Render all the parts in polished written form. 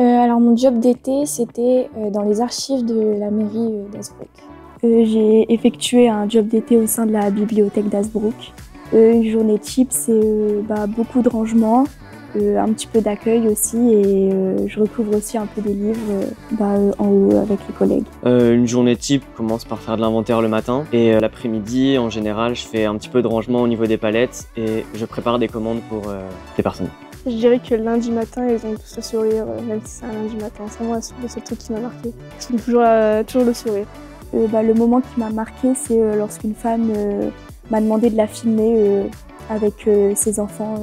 Alors mon job d'été, c'était dans les archives de la mairie d'Hazebrouck. J'ai effectué un job d'été au sein de la bibliothèque d'Hazebrouck. Une journée type, c'est beaucoup de rangement, un petit peu d'accueil aussi et je recouvre aussi un peu des livres en haut avec les collègues. Une journée type commence par faire de l'inventaire le matin et l'après-midi, en général, je fais un petit peu de rangement au niveau des palettes et je prépare des commandes pour des personnes. Je dirais que le lundi matin, ils ont tous le sourire, même si c'est un lundi matin. C'est vraiment le seul truc qui m'a marqué. Ils ont toujours le sourire. Le moment qui m'a marqué, c'est lorsqu'une femme m'a demandé de la filmer avec ses enfants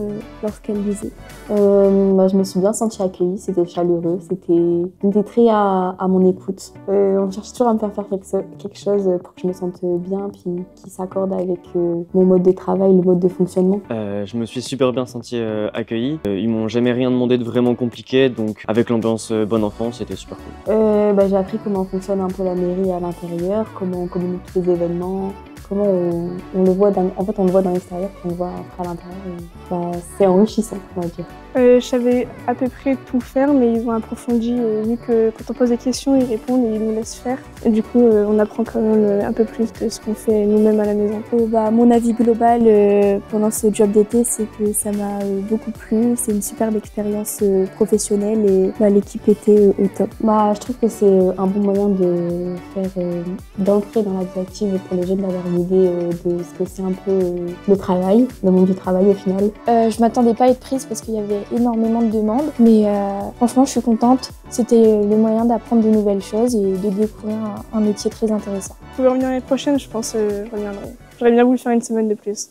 lorsqu'elle lisait. Je me suis bien sentie accueillie, c'était chaleureux, c'était très à mon écoute. On cherche toujours à me faire quelque chose pour que je me sente bien, puis qui s'accorde avec mon mode de travail, le mode de fonctionnement. Je me suis super bien sentie accueillie. Ils m'ont jamais rien demandé de vraiment compliqué, donc avec l'ambiance bon enfant, c'était super cool. J'ai appris comment fonctionne un peu la mairie à l'intérieur, comment on communique les événements, comment on le voit on le voit dans l'extérieur, puis on le voit après à l'intérieur. C'est enrichissant, on va dire. Je savais à peu près tout faire, mais ils ont approfondi, vu que quand on pose des questions, ils répondent et ils nous laissent faire. Et du coup, on apprend quand même un peu plus de ce qu'on fait nous-mêmes à la maison. Mon avis global pendant ce job d'été, c'est que ça m'a beaucoup plu. C'est une superbe expérience professionnelle et l'équipe était au top. Je trouve que c'est un bon moyen d'entrer dans la vie active pour les jeunes, d'avoir une idée de ce que c'est un peu le travail, le monde du travail au final. Je m'attendais pas à être prise parce qu'il y avait énormément de demandes, mais franchement je suis contente. C'était le moyen d'apprendre de nouvelles choses et de découvrir un métier très intéressant. Vous pouvez revenir l'année prochaine, je pense, je reviendrai. J'aurais bien voulu faire une semaine de plus.